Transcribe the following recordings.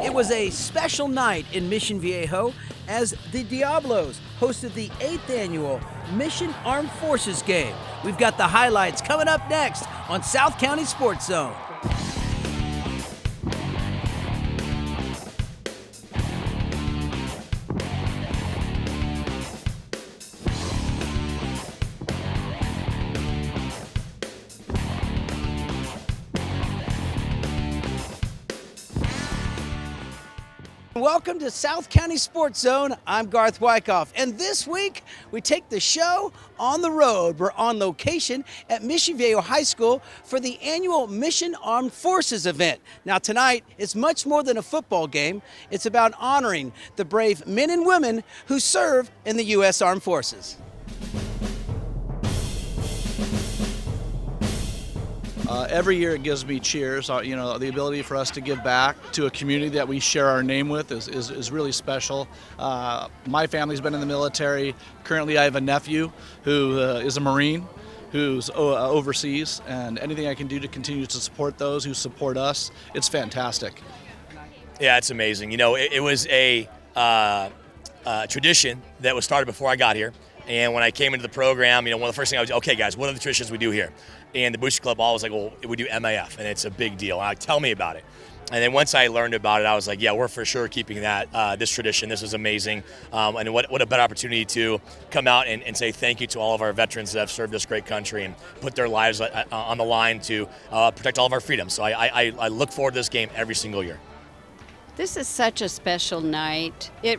It was a special night in Mission Viejo as the Diablos hosted the 8th annual Mission Armed Forces game. We've got the highlights coming up next on South County SportsZone. Welcome to South County SportsZone. I'm Garth Wyckoff, and this week we take the show on the road. We're on location at Mission Viejo High School for the annual Mission Armed Forces event. Now tonight, it's much more than a football game. It's about honoring the brave men and women who serve in the U.S. Armed Forces. Every year it gives me cheers. The ability for us to give back to a community that we share our name with is really special. My family's been in the military. Currently I have a nephew who is a Marine who's overseas, and anything I can do to continue to support those who support us, it's fantastic. Yeah, it's amazing. You know, it was a tradition that was started before I got here. And when I came into the program, one of the first things I was, okay, guys, what are the traditions we do here? And the Booster Club always like, well, we do MAF, and it's a big deal. And tell me about it. And then once I learned about it, I was like, yeah, we're for sure keeping that, this tradition. This is amazing. And what a better opportunity to come out and say thank you to all of our veterans that have served this great country and put their lives on the line to protect all of our freedoms. So I look forward to this game every single year. This is such a special night. It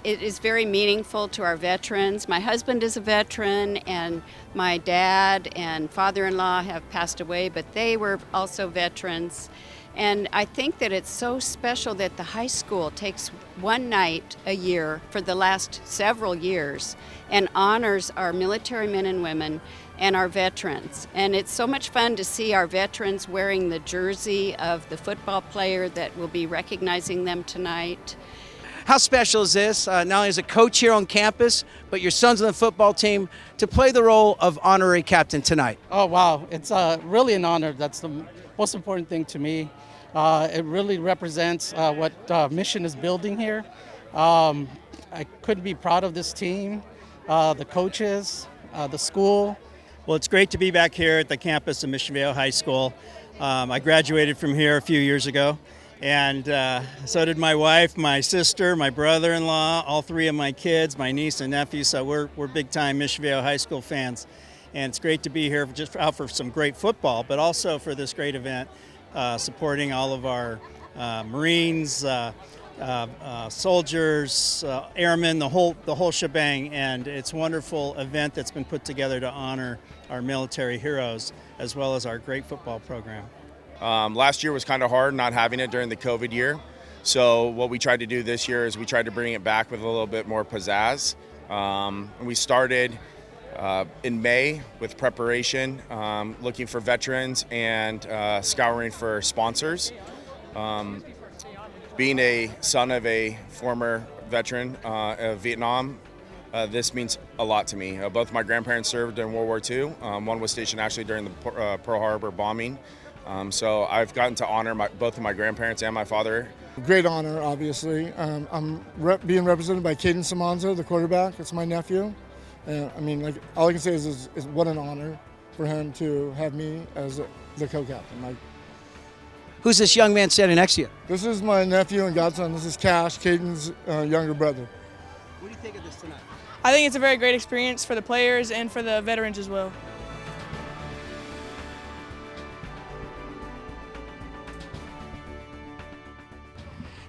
is very meaningful to our veterans. My husband is a veteran, and my dad and father-in-law have passed away, but they were also veterans. And I think that it's so special that the high school takes one night a year for the last several years and honors our military men and women and our veterans. And it's so much fun to see our veterans wearing the jersey of the football player that will be recognizing them tonight. How special is this, not only as a coach here on campus, but your son's on the football team, to play the role of honorary captain tonight? Oh, wow. It's really an honor. That's the most important thing to me. It really represents what Mission is building here. I couldn't be proud of this team, the coaches, the school. Well, it's great to be back here at the campus of Mission Viejo High School. I graduated from here a few years ago, and so did my wife, my sister, my brother-in-law, all three of my kids, my niece and nephew. So we're big-time Mission Viejo High School fans, and it's great to be here out for some great football, but also for this great event, supporting all of our Marines, soldiers, airmen, the whole shebang. And it's a wonderful event that's been put together to honor our military heroes as well as our great football program. Last year was kind of hard not having it during the COVID year. So what we tried to do this year is we tried to bring it back with a little bit more pizzazz. We started in May with preparation, looking for veterans and scouring for sponsors. Being a son of a former veteran of Vietnam, this means a lot to me. Both my grandparents served in World War II. One was stationed actually during the Pearl Harbor bombing. So I've gotten to honor both of my grandparents and my father. Great honor, obviously. I'm being represented by Caden Samanza, the quarterback. It's my nephew. And all I can say is what an honor for him to have me as the co-captain. Who's this young man standing next to you? This is my nephew and godson. This is Cash, Caden's younger brother. What do you think of this tonight? I think it's a very great experience for the players and for the veterans as well.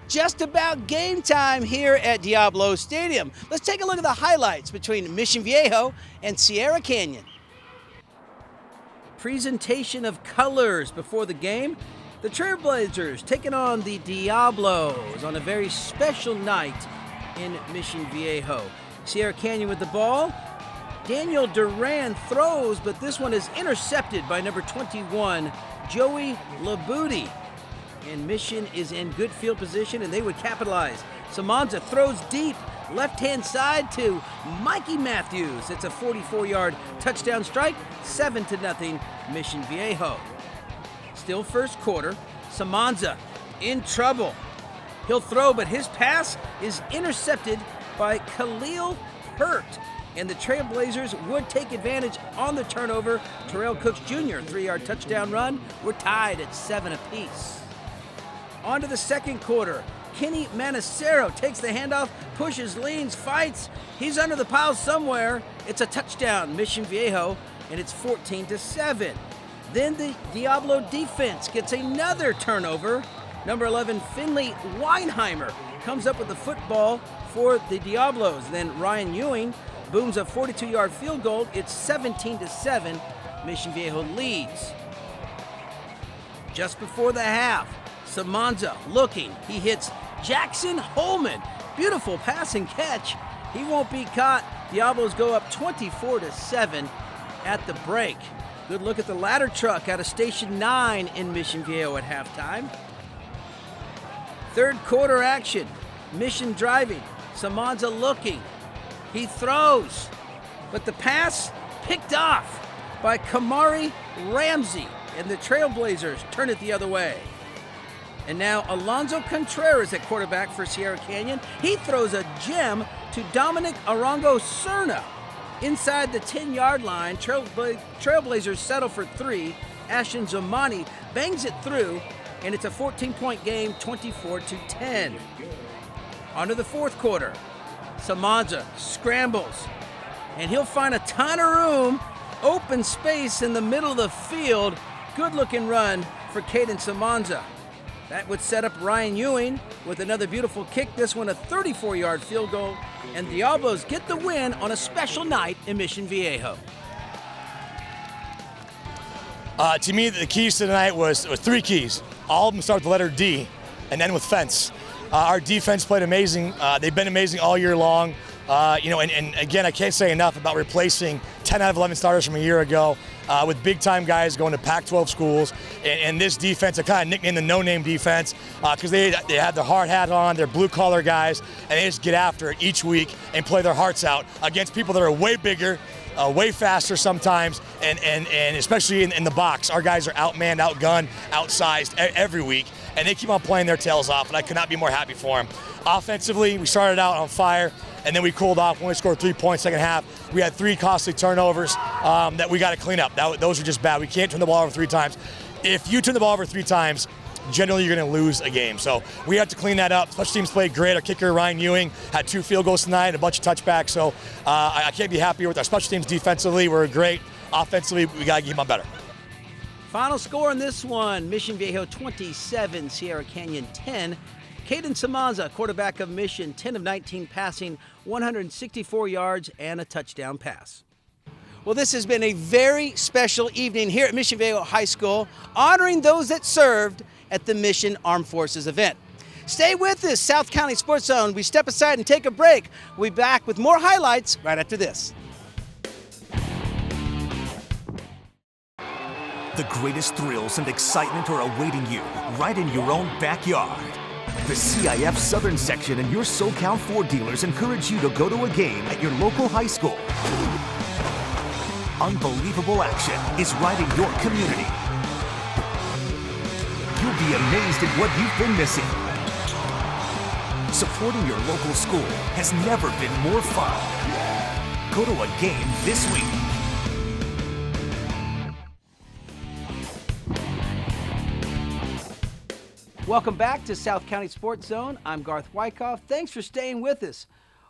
Just about game time here at Diablos Stadium. Let's take a look at the highlights between Mission Viejo and Sierra Canyon. Presentation of colors before the game. The Trailblazers taking on the Diablos on a very special night in Mission Viejo. Sierra Canyon with the ball. Daniel Duran throws, but this one is intercepted by number 21, Joey Labudi. And Mission is in good field position, and they would capitalize. Samanza throws deep, left-hand side to Mikey Matthews. It's a 44-yard touchdown strike, 7-0, Mission Viejo. Still first quarter, Samanza in trouble. He'll throw, but his pass is intercepted by Khalil Hurt. And the Trailblazers would take advantage on the turnover. Terrell Cooks Jr., 3-yard touchdown run. We're tied at 7 apiece. On to the second quarter. Kenny Manacero takes the handoff, pushes, leans, fights. He's under the pile somewhere. It's a touchdown, Mission Viejo, and it's 14-7. Then the Diablo defense gets another turnover. Number 11, Finley Weinheimer, comes up with the football for the Diablos. Then Ryan Ewing booms a 42-yard field goal. It's 17-7. Mission Viejo leads. Just before the half, Samanza looking. He hits Jackson Holman. Beautiful pass and catch. He won't be caught. Diablos go up 24-7 at the break. Good look at the ladder truck out of Station 9 in Mission Viejo at halftime. Third quarter action. Mission driving. Samanza looking. He throws, but the pass picked off by Kamari Ramsey, and the Trailblazers turn it the other way. And now Alonzo Contreras at quarterback for Sierra Canyon. He throws a gem to Dominic Arango-Cerna inside the 10-yard line. Trailblazers settle for 3. Ashton Zamani bangs it through, and it's a 14-point game, 24-10. On to the fourth quarter. Samanza scrambles, and he'll find a ton of room, open space in the middle of the field. Good-looking run for Caden Samanza. That would set up Ryan Ewing with another beautiful kick, this one a 34-yard field goal, and Diablos get the win on a special night in Mission Viejo. To me, the keys to the night was 3 keys. All of them start with the letter D and end with fence. Our defense played amazing. They've been amazing all year long. And again, I can't say enough about replacing 10 out of 11 starters from a year ago with big-time guys going to Pac-12 schools. And this defense, I kind of nicknamed the no-name defense because they have their hard hat on, they're blue-collar guys, and they just get after it each week and play their hearts out against people that are way bigger, way faster sometimes, and especially in the box. Our guys are outmanned, outgunned, outsized every week, and they keep on playing their tails off, and I could not be more happy for them. Offensively, we started out on fire, and then we cooled off when we scored 3 points second half. We had 3 costly turnovers that we got to clean up. Those are just bad. We can't turn the ball over 3 times. If you turn the ball over 3 times, generally you're going to lose a game. So we have to clean that up. Special teams played great. Our kicker, Ryan Ewing, had 2 field goals tonight and a bunch of touchbacks. So I can't be happier with our special teams defensively. We're great. Offensively, we got to keep them better. Final score in this one, Mission Viejo 27, Sierra Canyon 10. Caden Samanza, quarterback of Mission, 10 of 19 passing, 164 yards and a touchdown pass. Well, this has been a very special evening here at Mission Viejo High School, honoring those that served at the Mission Armed Forces event. Stay with us, South County SportsZone. We step aside and take a break. We'll be back with more highlights right after this. The greatest thrills and excitement are awaiting you right in your own backyard. The CIF Southern Section and your SoCal Ford dealers encourage you to go to a game at your local high school. Unbelievable action is right in your community. You'll be amazed at what you've been missing. Supporting your local school has never been more fun. Go to a game this week. Welcome back to South County SportsZone. I'm Garth Wyckoff. Thanks for staying with us.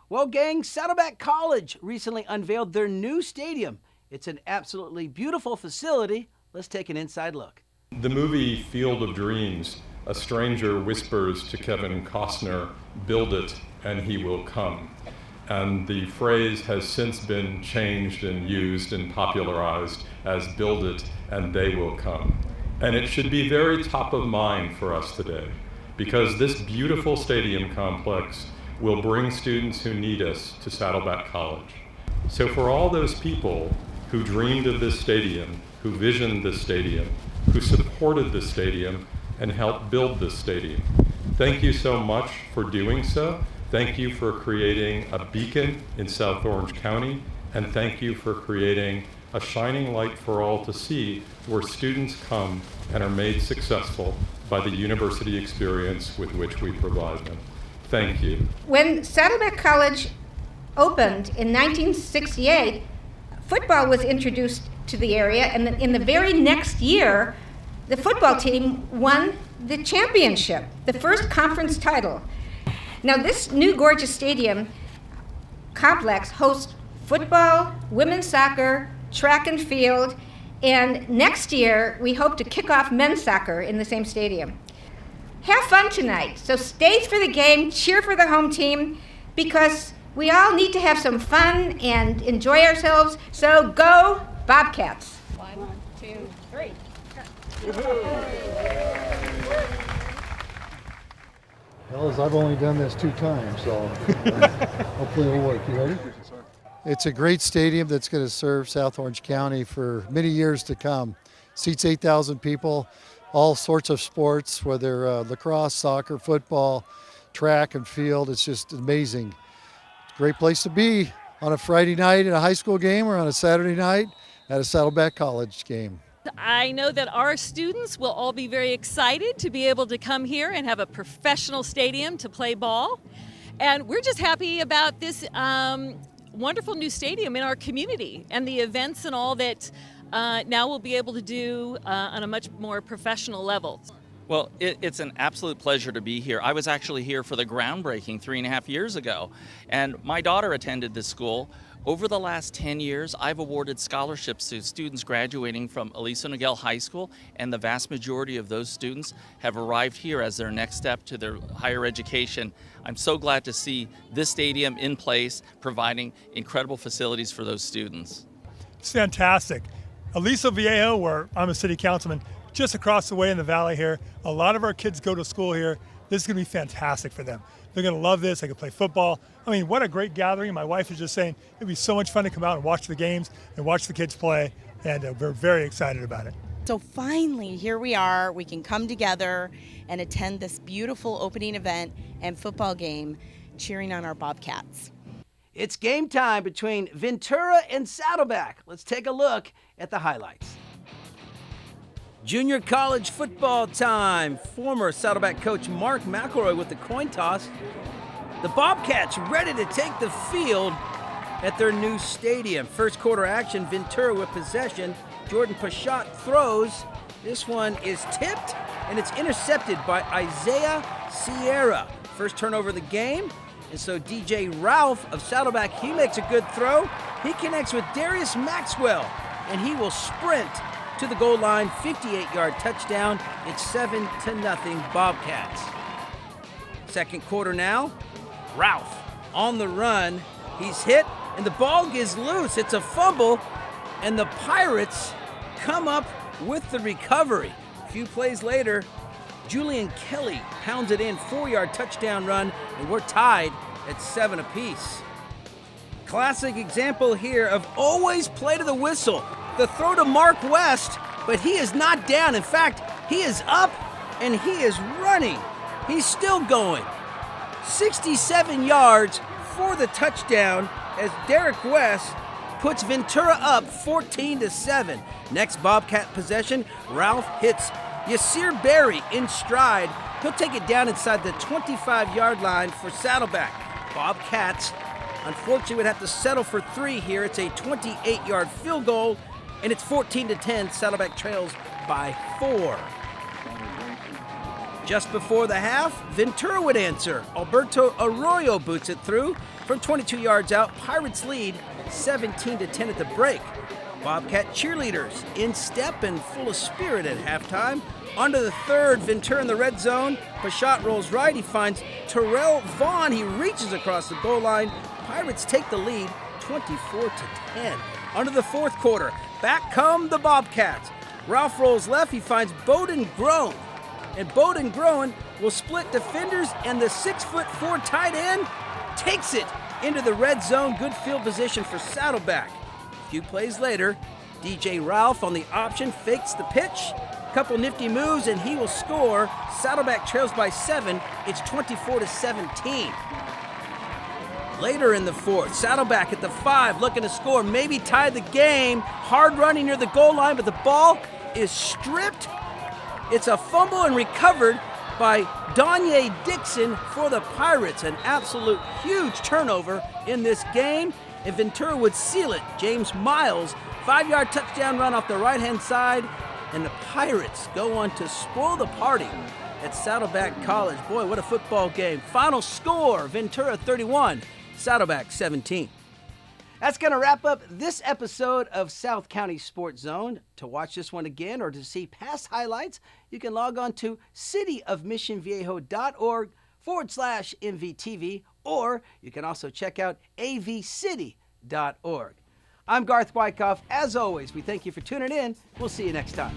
Well, gang, Saddleback College recently unveiled their new stadium. It's an absolutely beautiful facility. Let's take an inside look. The movie Field of Dreams, a stranger whispers to Kevin Costner, "Build it and he will come." And the phrase has since been changed and used and popularized as "build it and they will come." And it should be very top of mind for us today, because this beautiful stadium complex will bring students who need us to Saddleback College. So for all those people who dreamed of this stadium, who visioned this stadium, who supported this stadium, and helped build this stadium, thank you so much for doing so. Thank you for creating a beacon in South Orange County, and thank you for creating a shining light for all to see, where students come and are made successful by the university experience with which we provide them. Thank you. When Saddleback College opened in 1968, football was introduced to the area, and in the very next year, the football team won the championship, the first conference title. Now, this new gorgeous stadium complex hosts football, women's soccer, track and field, and next year we hope to kick off men's soccer in the same stadium. Have fun tonight. So stay for the game, cheer for the home team, because we all need to have some fun and enjoy ourselves. So go Bobcats. 1, 2, 3. Fellas, I've only done this 2 times, so hopefully it'll work. You ready? It's a great stadium that's going to serve South Orange County for many years to come. Seats 8,000 people, all sorts of sports, whether lacrosse, soccer, football, track and field. It's just amazing. Great place to be on a Friday night at a high school game or on a Saturday night at a Saddleback College game. I know that our students will all be very excited to be able to come here and have a professional stadium to play ball. And we're just happy about this wonderful new stadium in our community and the events and all that now we'll be able to do on a much more professional level. Well, it's an absolute pleasure to be here. I was actually here for the groundbreaking 3.5 years ago, and my daughter attended this school. Over the last 10 years, I've awarded scholarships to students graduating from Aliso Viejo High School, and the vast majority of those students have arrived here as their next step to their higher education. I'm so glad to see this stadium in place, providing incredible facilities for those students. It's fantastic. Aliso Viejo, where I'm a city councilman, just across the way in the valley here. A lot of our kids go to school here. This is going to be fantastic for them. They're going to love this. They can play football. I mean, what a great gathering. My wife was just saying it'd be so much fun to come out and watch the games and watch the kids play, and we're very excited about it. So finally, here we are. We can come together and attend this beautiful opening event and football game, cheering on our Bobcats. It's game time between Ventura and Saddleback. Let's take a look at the highlights. Junior college football time. Former Saddleback coach Mark McElroy with the coin toss. The Bobcats ready to take the field at their new stadium. First quarter action, Ventura with possession. Jordan Pashot throws. This one is tipped, and it's intercepted by Isaiah Sierra. First turnover of the game, and so DJ Ralph of Saddleback, he makes a good throw. He connects with Darius Maxwell, and he will sprint to the goal line, 58-yard touchdown. It's 7-0 Bobcats. Second quarter now. Ralph on the run. He's hit, and the ball gets loose. It's a fumble, and the Pirates come up with the recovery. A few plays later, Julian Kelly pounds it in, 4-yard touchdown run, and we're tied at 7 apiece. Classic example here of always play to the whistle. The throw to Mark West, but he is not down. In fact, he is up and he is running. He's still going. 67 yards for the touchdown as Derek West puts Ventura up 14-7. Next Bobcat possession, Ralph hits Yasir Berry in stride. He'll take it down inside the 25-yard line for Saddleback. Bobcats, unfortunately, would have to settle for 3 here. It's a 28-yard field goal, and it's 14-10. Saddleback trails by 4. Just before the half, Ventura would answer. Alberto Arroyo boots it through from 22 yards out. Pirates lead 17-10 at the break. Bobcat cheerleaders in step and full of spirit at halftime. On to the third, Ventura in the red zone. Pashot rolls right. He finds Terrell Vaughn. He reaches across the goal line. Pirates take the lead 24-10. On to the fourth quarter. Back come the Bobcats. Ralph rolls left. He finds Bowden Groen. And Bowden Groen will split defenders, and the 6'4" tight end takes it into the red zone. Good field position for Saddleback. A few plays later, DJ Ralph on the option fakes the pitch. Couple nifty moves, and he will score. Saddleback trails by 7. It's 24-17. Later in the fourth, Saddleback at the 5, looking to score, maybe tie the game. Hard running near the goal line, but the ball is stripped. It's a fumble and recovered by Donye Dixon for the Pirates. An absolute huge turnover in this game, and Ventura would seal it. James Miles, 5-yard touchdown run off the right-hand side, and the Pirates go on to spoil the party at Saddleback College. Boy, what a football game. Final score, Ventura 31, Saddleback 17. That's going to wrap up this episode of South County Sports Zone. To watch this one again or to see past highlights, you can log on to cityofmissionviejo.org/MVTV, or you can also check out avcity.org. I'm Garth Wyckoff. As always, we thank you for tuning in. We'll see you next time.